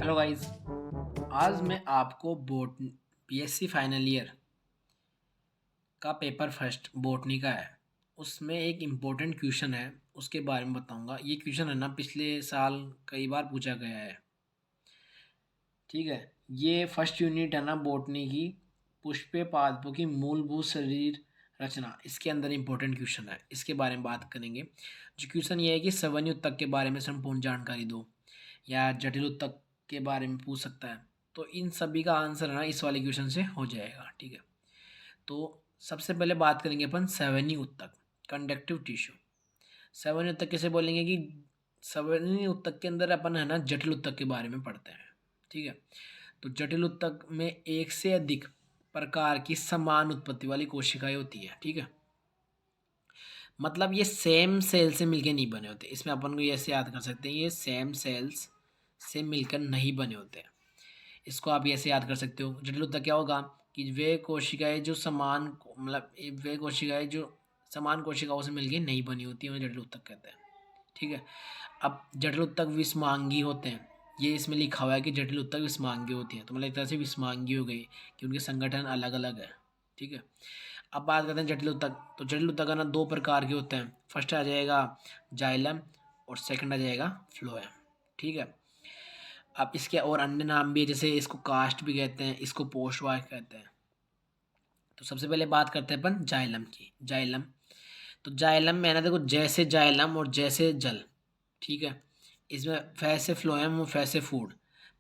Hello guys. आज मैं आपको बोट बीएससी फाइनल ईयर का पेपर फर्स्ट बोटनी का है। उसमें एक इम्पोर्टेंट क्वेश्चन है, उसके बारे में बताऊंगा। ये क्वेश्चन है ना, पिछले साल कई बार पूछा गया है। ठीक है, ये फर्स्ट यूनिट है ना बोटनी की, पुष्पे पादपों की मूलभूत शरीर रचना। इसके अंदर इम्पोर्टेंट क्वेश्चन है, इसके बारे में बात करेंगे। जो क्वेश्चन ये है कि सवर्ण ऊतक के बारे में संपूर्ण जानकारी दो, या जटिल ऊतक के बारे में पूछ सकता है। तो इन सभी का आंसर है ना इस वाले क्वेश्चन से हो जाएगा। ठीक है, तो सबसे पहले बात करेंगे अपन सवर्ण ऊतक, कंडक्टिव टिश्यू। सवर्ण ऊतक कैसे बोलेंगे कि सवर्ण ऊतक के अंदर अपन है ना जटिल ऊतक के बारे में पढ़ते हैं। ठीक है, तो जटिल ऊतक में एक से अधिक प्रकार की समान उत्पत्ति वाली कोशिकाएं होती है। ठीक है, मतलब ये सेम सेल से मिलके नहीं बने होते। इसमें अपन को ऐसे याद कर सकते हैं, ये सेम सेल्स से मिलकर नहीं बने होते। इसको आप ऐसे याद कर सकते हो। जटिल ऊतक क्या होगा कि वे कोशिकाएं जो समान मतलब वे कोशिकाएं जो समान कोशिकाओं से मिलके नहीं बनी होती हैं, उन्हें जटिल ऊतक कहते हैं। ठीक है, अब जटिल ऊतक विषमांगी होते हैं। ये इसमें लिखा हुआ है कि जटिल ऊतक विषमांगी होती हैं, तो मतलब एक तरह से विषमांगी हो गई कि उनके संगठन अलग अलग है। ठीक है, अब बात करते हैं जटिल ऊतक। तो जटिल ऊतक है ना दो प्रकार के होते हैं। फर्स्ट आ जाएगा जाइलम और सेकंड आ जाएगा फ्लोएम। ठीक है, अब इसके और अन्य नाम भी है, जैसे इसको कास्ट भी कहते हैं, इसको पोस्ट वाक कहते हैं। तो सबसे पहले बात करते हैं अपन जाइलम की। जाइलम, तो जाइलम में है ना देखो, जैसे जाइलम और जैसे जल। ठीक है, इसमें फै से फ्लोएम और फै से फूड।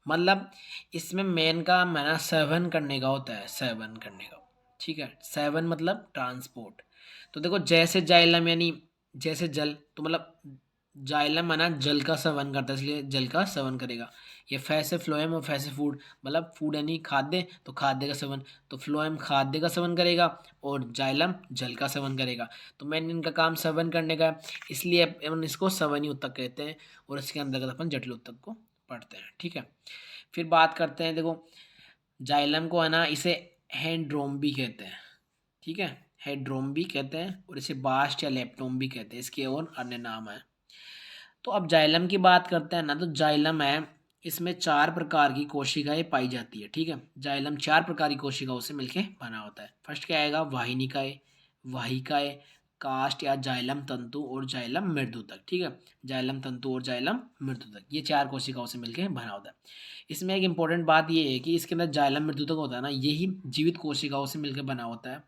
मतलब इसमें मेन काम है ना सेवन करने का होता है, सेवन करने का। ठीक है, सेवन मतलब ट्रांसपोर्ट। तो देखो जैसे जाइलम यानी जैसे जल, तो मतलब जाइलम है ना जल का सेवन करता है, इसलिए जल का सेवन करेगा। ये फै से फ्लोएम और फै से फूड, मतलब फूड यानी खाद्य, तो खाद्य का सेवन। तो फ्लोएम खाद्य का सेवन करेगा और जाइलम जल का सेवन करेगा। तो मेन इनका काम सेवन करने का है, इसलिए अपन इसको सवनी ऊतक कहते हैं, और इसके अंतर्गत अपन जटिल ऊतक को पढ़ते हैं। ठीक है, फिर बात करते हैं, देखो जाइलम को है ना इसे हैंड्रोम भी कहते हैं। ठीक है, हेड्रोम भी कहते हैं, और इसे बास्ट या लेप्टोम भी कहते हैं। इसके और अन्य नाम है। तो अब जाइलम की बात करते हैं ना, तो जाइलम है, इसमें चार प्रकार की कोशिकाएं पाई जाती है। ठीक है, जाइलम चार प्रकार की कोशिकाओं से मिलके बना होता है। फर्स्ट क्या आएगा, वाहिनिकाएं, वाहिकाएं, कास्ट या जाइलम तंतु और जाइलम मृदुतक। ठीक है, जाइलम तंतु और जाइलम मृदुतक, ये चार कोशिकाओं से मिलके बना होता है। इसमें एक इंपॉर्टेंट बात ये है कि इसके अंदर जाइलम मृदुतक होता है ना, यही जीवित कोशिकाओं से मिलकर बना होता है,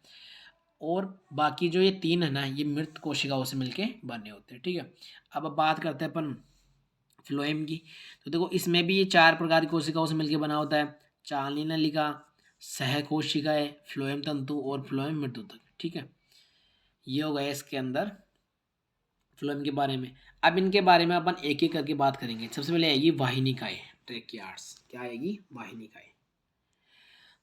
और बाकी जो ये तीन है ना, ये मृत कोशिकाओं से मिलके बने होते हैं। ठीक है, अब बात करते हैं अपन फ्लोएम की। तो देखो इसमें भी ये चार प्रकार की कोशिकाओं से मिलकर बना होता है, चालनी नलिका, सह कोशिकाएं, फ्लोएम तंतु और फ्लोएम मृदुतक। ठीक है, ये हो गया इसके अंदर फ्लोएम के बारे में। अब इनके बारे में अपन एक एक करके बात करेंगे। सबसे पहले आएगी वाहिनिकाएं, ट्रेकियार्ड्स। क्या आएगी, वाहिनिकाएं।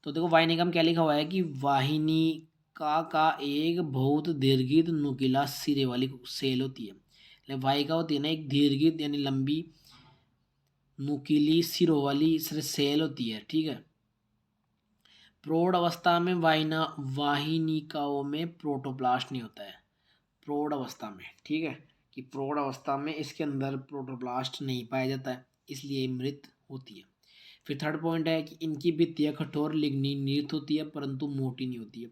तो देखो वाहिनिका में क्या लिखा हुआ है कि वाहिनिका का एक बहुत दीर्घित नुकीला सिरे वाली सेल होती है। वाहिका होती है ना एक दीर्घित यानी लंबी नुकीली सिरों वाली सेल होती है। ठीक है, प्रौढ़ अवस्था में वाहिनिकाओं में प्रोटोप्लास्ट नहीं होता है, प्रौढ़ अवस्था में। ठीक है, कि प्रौढ़ अवस्था में इसके अंदर प्रोटोप्लास्ट नहीं पाया जाता है, इसलिए मृत होती है। फिर थर्ड पॉइंट है कि इनकी भित्तियाँ कठोर लिग्निन होती है, परंतु मोटी नहीं होती है।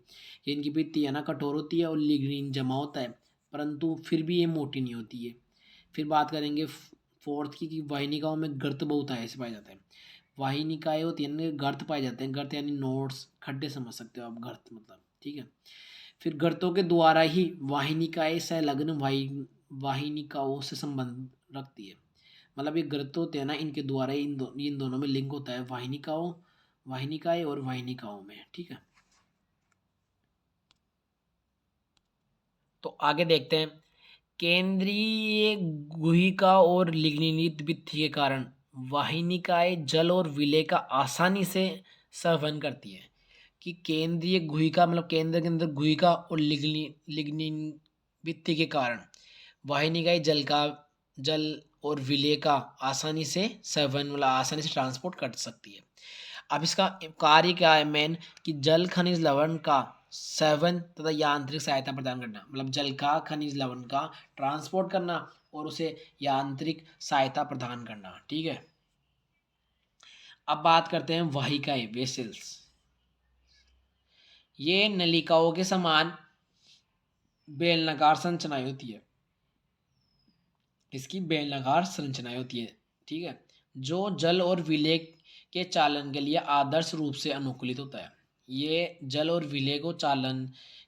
ये इनकी भित्तियाँ ना कठोर होती है और लिग्निन जमा होता है, परंतु फिर भी ये मोटी नहीं होती है। फिर बात करेंगे फोर्थ की, कि वाहिनिकाओं में गर्त बहुत ऐसे पाए जाते हैं। वाहिनिकाएं होती है ना, गर्त पाए जाते हैं। गर्त यानी नोट्स, खड्डे समझ सकते हो आप, गर्त मतलब। ठीक है, फिर गर्तों के द्वारा ही वाहिनिकाएं संलग्न वाहिनिकाओं से संबंध रखती है। मतलब ये गर्त होते हैं ना, इनके द्वारा ही इन दोनों में लिंक होता है, वाहिनिकाएं और वाहिनिकाओं में। ठीक है, तो आगे देखते हैं। केंद्रीय गुहिका और लिग्निनित भित्ति के कारण वाहिनिकाएं जल और विलय का आसानी से संवहन करती है। कि केंद्रीय गुहिका मतलब केंद्र के अंदर गुहिका और लिग्निन भित्ति के कारण वाहिनिकाएं जल और विलय का आसानी से संवहन मतलब आसानी से ट्रांसपोर्ट कर सकती है। अब इसका कार्य क्या है मेन, कि जल खनिज लवण का सेवन तथा यांत्रिक सहायता प्रदान करना। मतलब जल का खनिज लवण का ट्रांसपोर्ट करना और उसे यांत्रिक सहायता प्रदान करना। ठीक है, अब बात करते हैं वाहिकाएं, वेसल्स। ये नलिकाओं के समान बेलनाकार संरचनाएं होती है, इसकी बेलनाकार संरचनाएं होती है, ठीक है, जो जल और विलेय के चालन के लिए आदर्श रूप से अनुकूलित होता है। ये जल और विलेय को चालन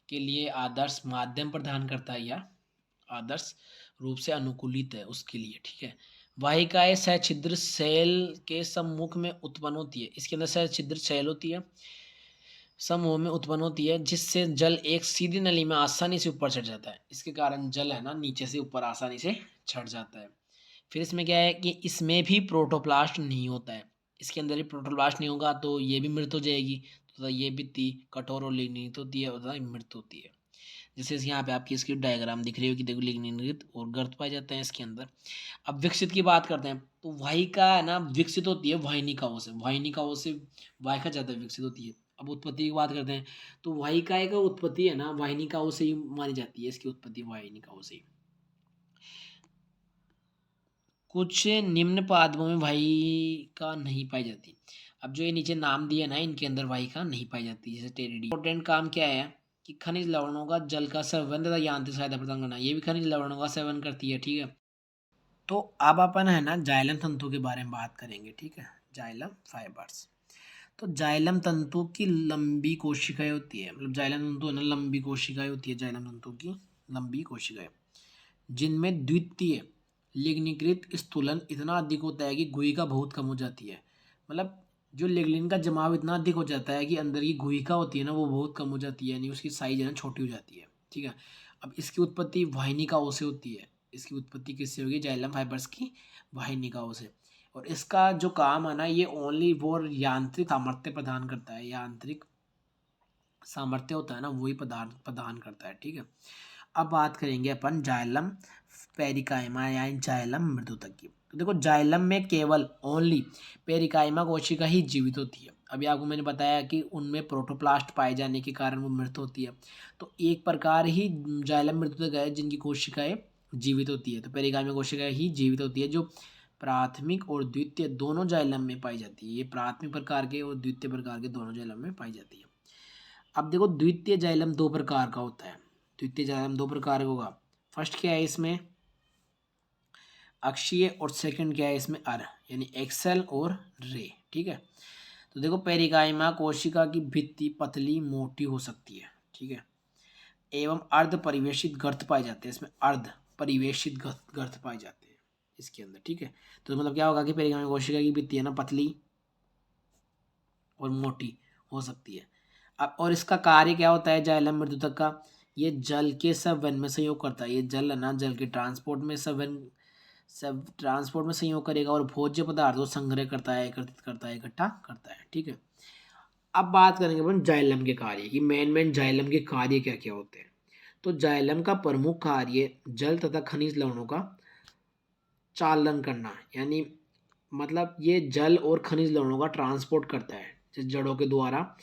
के लिए आदर्श माध्यम प्रदान करता है या आदर्श रूप से अनुकूलित है उसके लिए, ठीक है। वाहिकाएं सछिद्र सेल के सम्मुख में उत्पन्न होती है, इसके अंदर सछिद्र सेल होती है, समूह में उत्पन्न होती है, जिससे जल एक सीधी नली में आसानी से ऊपर चढ़ जाता है। इसके कारण जल है ना नीचे से ऊपर आसानी से चढ़ जाता है। फिर इसमें क्या है कि इसमें भी प्रोटोप्लास्ट नहीं होता है, इसके अंदर ही प्रोटोप्लास्ट नहीं होगा तो ये भी मृत हो जाएगी, तो ये भी कठोर और लिग्नित होती है और मृत होती है। जैसे यहाँ पे आपकी इसकी डायग्राम दिख रही हो कि देखो लिग्नित और गर्त पाए जाते हैं इसके अंदर। अब विकसित की बात करते हैं तो वाहिका है ना विकसित होती है वाहिनिकाओं से, वाहिनिकाओं से वाहिका ज़्यादा विकसित होती है। अब उत्पत्ति की बात करते हैं तो वाहिका का उत्पत्ति है ना वाहिनिकाओं से ही मानी जाती है, इसकी उत्पत्ति वाहिनिकाओं से ही। कुछ निम्न पादपों में वाहिका नहीं पाई जाती। अब जो ये नीचे नाम दिए ना इनके अंदर वाहिका नहीं पाई जाती, जैसे टेरिडी। इंपॉर्टेंट काम क्या है कि खनिज लवणों का जल का सेवन तथा यांत्रिक सहायता प्रदान करना, ये भी खनिज लवणों का सेवन करती है, ठीक है। तो अब अपन है ना जाइलम तंतु के बारे में बात करेंगे, ठीक है, जाइलम फाइबर्स। तो जाइलम तंतु की लंबी कोशिकाएं होती है, मतलब जाइलम तंतु है ना लंबी कोशिकाएं होती है, जाइलम तंतु की लंबी कोशिकाएं, जिनमें द्वितीय लिग्नीकृत स्थूलन इतना अधिक होता है कि गुहिका बहुत कम हो जाती है। मतलब जो लिग्निन का जमाव इतना अधिक हो जाता है कि अंदर की गुहिका होती है ना वो बहुत कम हो जाती है, यानी उसकी साइज है ना छोटी हो जाती है, ठीक है। अब इसकी उत्पत्ति वाहिनिकाओं से होती है, इसकी उत्पत्ति किससे होगी, जाइलम फाइबर्स की वाहिनिकाओं से। और इसका जो काम है ना ये ओनली वो यांत्रिक सामर्थ्य प्रदान करता है, यांत्रिक सामर्थ्य होता है ना वही पदार्थ प्रदान करता है, ठीक है। अब बात करेंगे अपन जाइलम पेरिकाइमा यानी जाइलम मृदुतक की। तो देखो जाइलम में केवल ओनली पेरिकाइमा कोशिका ही जीवित होती है। अभी आपको मैंने बताया कि उनमें प्रोटोप्लास्ट पाए जाने के कारण वो मृत होती है, तो एक प्रकार ही जाइलम मृदुतक है जिनकी कोशिकाएं जीवित होती है। तो पेरिकाइमा कोशिका ही जीवित होती है जो प्राथमिक और द्वितीय दोनों जाइलम में पाई जाती है। ये प्राथमिक प्रकार के और द्वितीय प्रकार के दोनों जाइलम में पाई जाती है। अब देखो द्वितीय जाइलम दो प्रकार का होता है, द्वितीय जाइलम दो प्रकार का होगा। फर्स्ट क्या है इसमें अक्षीय और सेकंड क्या है इसमें यानी एक्सेल और रे, ठीक है। तो देखो पेरिकाइमा कोशिका की भित्ति पतली मोटी हो सकती है, ठीक है, एवं अर्ध परिवेशित गर्त पाए जाते हैं, इसमें अर्ध परिवेशित गर्त पाए जाते हैं इसके अंदर, ठीक है। तो मतलब क्या होगा कि पेरिकाइमा कोशिका की भित्ति है ना पतली और मोटी हो सकती है। अब और इसका कार्य क्या होता है जाइलम मृदुतक का, ये जल के संवहन में सहयोग करता है, ये जल है ना जल के ट्रांसपोर्ट में सब ट्रांसपोर्ट में सहयोग करेगा और भोज्य पदार्थ को संग्रह करता है, एकत्रित करता है, इकट्ठा करता है, ठीक है। अब बात करेंगे अपन जाइलम के कार्य की, मेन जाइलम के कार्य क्या क्या होते हैं। तो जाइलम का प्रमुख कार्य जल तथा खनिज लवणों का चालन करना, यानी मतलब ये जल और खनिज लवणों का ट्रांसपोर्ट करता है, जिस जड़ों के द्वारा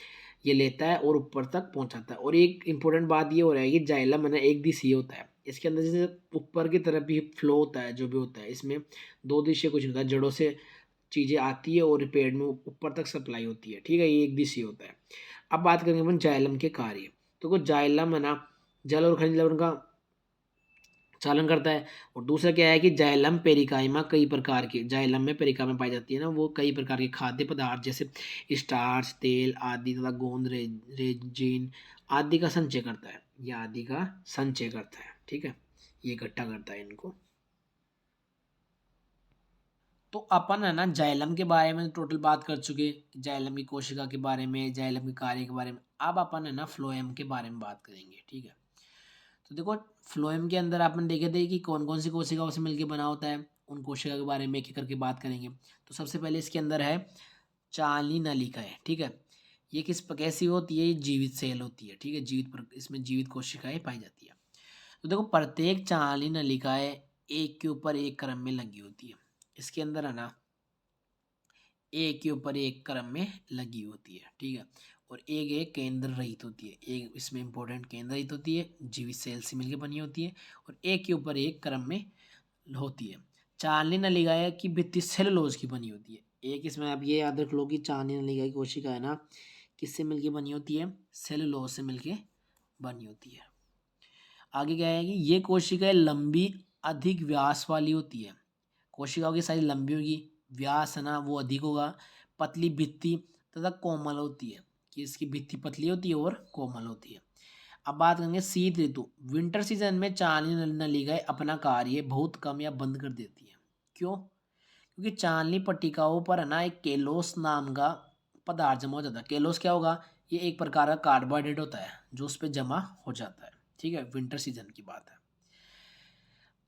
ये लेता है और ऊपर तक पहुंचाता है। और एक इंपॉर्टेंट बात ये हो रहा है कि जाइलम है ना एक दिशीय होता है, इसके अंदर जैसे ऊपर की तरफ भी फ्लो होता है जो भी होता है, इसमें दो दिशीय कुछ नहीं होता है, जड़ों से चीज़ें आती है और पेड़ में ऊपर तक सप्लाई होती है, ठीक है, ये एक दिशीय होता है। अब बात करेंगे अपन जाइलम के कार्य। तो कुछ जाइलम है ना जल और खनिज लवण का चालन करता है। और दूसरा क्या है कि जाइलम पेरिकाइमा कई प्रकार के जाइलम में पेरिकाइमा पाई जाती है ना वो कई प्रकार के खाद्य पदार्थ जैसे स्टार्च तेल आदि तथा गोंद रेजिन आदि का संचय करता है, या आदि का संचय करता है, ठीक है, ये इकट्ठा करता है इनको। तो अपन है ना जाइलम के बारे में टोटल बात कर चुके, जाइलम की कोशिका के बारे में, जाइलम के कार्य के बारे में। अब अपन है ना फ्लोएम के बारे में बात करेंगे, ठीक है। तो देखो फ्लोएम के अंदर आपने देखे थे कि कौन कौन सी कोशिकाओं से मिलकर बना होता है, उन कोशिका के बारे में एक एक करके बात करेंगे। तो सबसे पहले इसके अंदर है चाली नलिका है, ठीक है, ये कैसी होती है, ये जीवित सेल होती है, ठीक है, इसमें जीवित कोशिकाएं पाई जाती है। तो देखो प्रत्येक चाली नलिकाएं एक के ऊपर एक क्रम में लगी होती है, इसके अंदर है ना एक के ऊपर एक क्रम में लगी होती है, ठीक है। और एक एक केंद्र रहित होती है, एक इसमें इंपॉर्टेंट केंद्र रहित होती है, जीवित सेल से मिलकर बनी होती है, और एक के ऊपर एक क्रम में होती है। चांदनी नलिका की भित्ति सेलुलोज की बनी होती है। एक इसमें आप ये याद रख लो कि चांदनी नलिका की कोशिका है ना, किससे मिलके बनी होती है? सेलुलोज से मिलके बनी होती है। आगे क्या है कि ये कोशिकाएं लंबी, अधिक व्यास वाली होती है। कोशिकाओं की साइज लंबी होगी, व्यास है ना वो अधिक होगा, पतली भित्ति तथा कोमल होती है, कि इसकी भित्ति पतली होती है और कोमल होती है। अब बात करेंगे शीत ऋतु। विंटर सीजन में चांदनी नलिकाएं अपना कार्य बहुत कम या बंद कर देती है। क्यों? क्योंकि चांदनी पट्टिकाओं पर है ना एक केलोस नाम का पदार्थ जमा हो जाता है। केलोस क्या होगा? ये एक प्रकार का कार्बोहाइड्रेट होता है जो उस पर जमा हो जाता है। ठीक है, विंटर सीजन की बात है।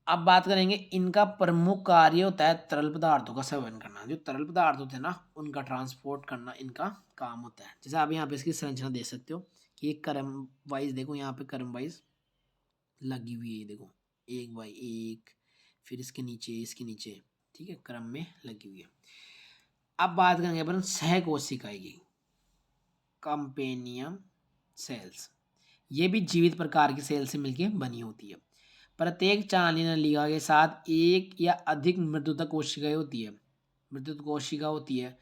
अब बात करेंगे, इनका प्रमुख कार्य होता है तरल पदार्थों का सेवन करना। जो तरल पदार्थ होते हैं ना उनका ट्रांसपोर्ट करना इनका काम होता है। जैसे आप यहाँ पे इसकी संरचना देख सकते हो कि एक क्रम वाइज देखो, यहाँ पे क्रम वाइज लगी हुई है, देखो एक बाई एक, फिर इसके नीचे, ठीक है, क्रम में लगी हुई है। अब बात करेंगे अपन सह कोशिकाएं की, कंपेनियम सेल्स। ये भी जीवित प्रकार की सेल से मिलकर बनी होती है। प्रत्येक चांदनी नलिका के साथ एक या अधिक मृदुता कोशिकाएं होती है, मृदुत कोशिका होती है,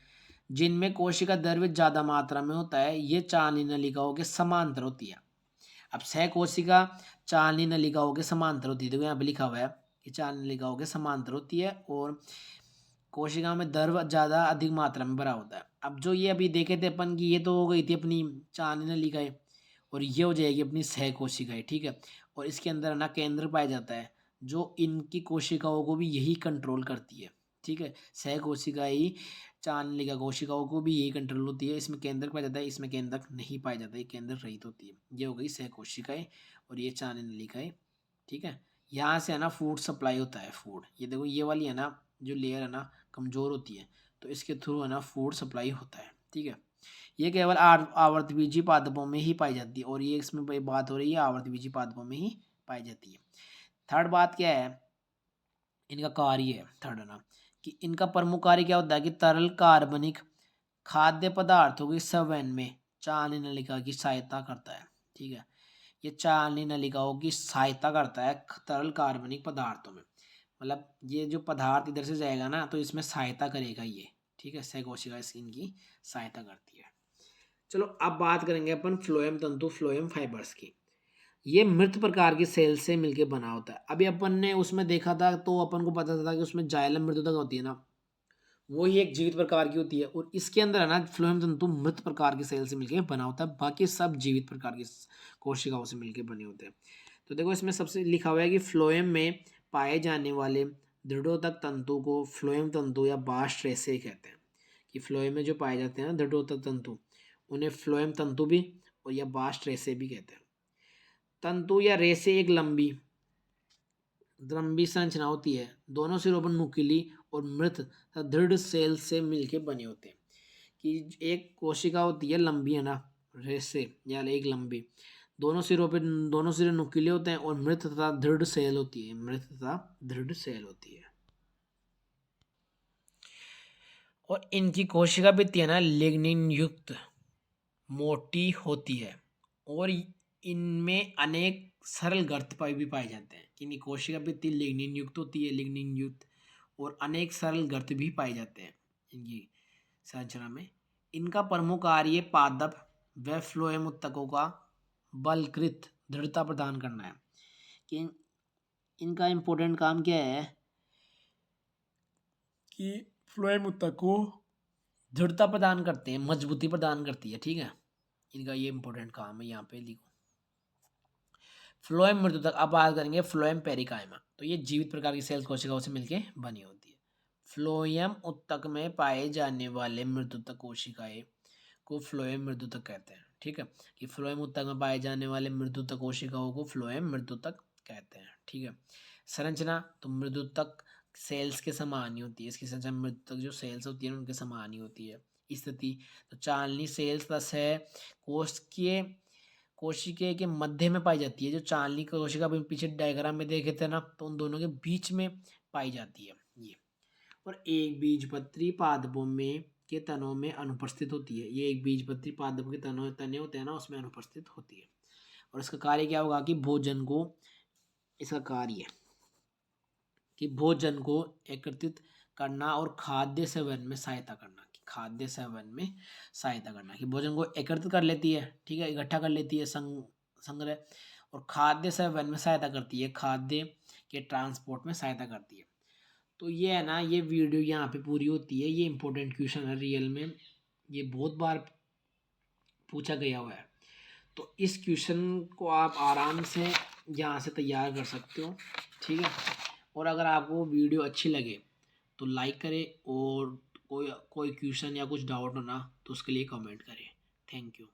जिनमें कोशिका द्रव्य ज़्यादा मात्रा में होता है। ये चांदनी नलिकाओं के समांतर होती है। अब सह कोशिका चांदनी नलिकाओं के समांतर होती है। देखो यहाँ पे लिखा हुआ है कि चांदनी नलिकाओं के समांतर होती है और कोशिका में द्रव ज़्यादा अधिक मात्रा में भरा होता है। अब जो ये अभी देखे थे अपन की, ये तो हो गई थी अपनी चांदनी नलिकाएं, और ये हो जाएगी अपनी सह कोशिकाएं। ठीक है, और इसके अंदर ना केंद्र पाया जाता है जो इनकी कोशिकाओं को भी यही कंट्रोल करती है। ठीक है, सह कोशिकाएं चांदनी नलिका कोशिकाओं को भी यही कंट्रोल होती है। इसमें केंद्र पाया जाता है, इसमें केंद्र नहीं पाया जाता है, केंद्र रहित होती है। ये हो गई सह कोशिकाएं और ये चांदनी नलिकाएं। ठीक है, यहाँ से है ना फूड सप्लाई होता है। फूड, ये देखो ये वाली है ना जो लेयर है ना कमज़ोर होती है, तो इसके थ्रू है ना फूड सप्लाई होता है। ठीक है, ये केवल आवर्तबीजी पादपों में ही पाई जाती है, और ये इसमें बात हो रही है आवर्तबीजी पादपों में ही पाई जाती है। थर्ड बात क्या है, इनका कार्य है थर्ड है ना, कि इनका प्रमुख कार्य क्या होता है कि तरल कार्बनिक खाद्य पदार्थों के संवहन में चालनी नलिका की सहायता करता है। ठीक है, ये चालनी नलिकाओं की सहायता करता है तरल कार्बनिक पदार्थों में। मतलब ये जो पदार्थ इधर से जाएगा ना तो इसमें सहायता करेगा ये। ठीक है, सह कोशिका इनकी सहायता करती है। चलो अब बात करेंगे अपन फ्लोएम तंतु, फ्लोएम फाइबर्स की। ये मृत प्रकार की सेल से मिलके बना होता है। अभी अपन ने उसमें देखा था तो अपन को पता था कि उसमें जाइलम मृदुता होती है ना, वो ही एक जीवित प्रकार की होती है, और इसके अंदर है ना फ्लोएम तंतु मृत प्रकार की सेल से मिलके बना होता है। बाकी सब जीवित प्रकार की कोशिकाओं से मिलके बने होते हैं। तो देखो इसमें सबसे लिखा हुआ है कि फ्लोएम में पाए जाने वाले दृढ़ोतक तंतु को फ्लोएम तंतु या बास्ट रेसे कहते हैं। कि फ्लोएम में जो पाए जाते हैं ना दृढ़ोतक तंतु, उन्हें फ्लोएम तंतु भी और या बास्ट रेसे भी कहते हैं। तंतु या रेसे एक लंबी लंबी संरचना होती है, दोनों सिरों पर नुकीली और मृत तथा दृढ़ सेल से मिलके बने होते हैं। कि एक कोशिका होती है लंबी है ना, रेसे या एक लंबी, दोनों सिरे नुकीले होते हैं और मृत तथा दृढ़ सेल होती है, मृत तथा दृढ़ सेल होती है। और इनकी कोशिका भित्ति है ना लिग्निन युक्त मोटी होती है, और इनमें अनेक सरल गर्त भी पाए जाते हैं। इनकी कोशिका भित्ति लिग्निन युक्त होती है, लिग्निन युक्त, और अनेक सरल गर्त भी पाए जाते हैं इनकी संरचना में। इनका प्रमुख कार्य पादप व फ्लोएम उत्तकों का बलकृत दृढ़ता प्रदान करना है। कि इनका इम्पोर्टेंट काम क्या है कि फ्लोएम उत्तक को दृढ़ता प्रदान करते हैं, मजबूती प्रदान करती है। ठीक है, इनका ये इंपॉर्टेंट काम है, यहाँ पे लिखो। फ्लोएम मृदुतक। अब बात करेंगे फ्लोएम पेरिकाइमा। तो ये जीवित प्रकार की सेल कोशिकाओं से मिलकर बनी होती है। फ्लोएम उत्तक में पाए जाने वाले मृदुतक कोशिकाएं को फ्लोएम मृदुतक कहते हैं। ठीक है, कि फ्लोएम उत्तक में पाए जाने वाले मृदुतक कोशिकाओं को फ्लोएम मृदुतक कहते हैं। ठीक है, संरचना तो मृदुतक सेल्स के समान ही होती है। इसकी संरचना मृदुतक जो सेल्स होती है उनके समान ही होती है। स्थिति तो चालनी सेल्स तस है कोशिके के मध्य में पाई जाती है। जो चालनी कोशिका पीछे डायग्राम में देखे थे ना, तो उन दोनों के बीच में पाई जाती है ये। और एक बीजपत्री पादपों में के तनों में अनुपस्थित होती है। ये एक बीजपत्री पादप के तने होते हैं ना, उसमें अनुपस्थित होती है। और इसका कार्य क्या होगा कि भोजन को, इसका कार्य कि भोजन को एकत्रित करना और खाद्य सेवन में सहायता करना, कि खाद्य सेवन में सहायता करना, कि भोजन को एकत्रित कर लेती है, ठीक है, इकट्ठा कर लेती है, संग्रह, और खाद्य सेवन में सहायता करती है, खाद्य के ट्रांसपोर्ट में सहायता करती है। तो ये है ना, ये वीडियो यहाँ पे पूरी होती है। ये इंपॉर्टेंट क्वेश्चन है रियल में, ये बहुत बार पूछा गया हुआ है। तो इस क्वेश्चन को आप आराम से यहाँ से तैयार कर सकते हो, ठीक है। और अगर आपको वीडियो अच्छी लगे तो लाइक करें, और कोई क्वेश्चन या कुछ डाउट हो ना तो उसके लिए कमेंट करें। Thank you.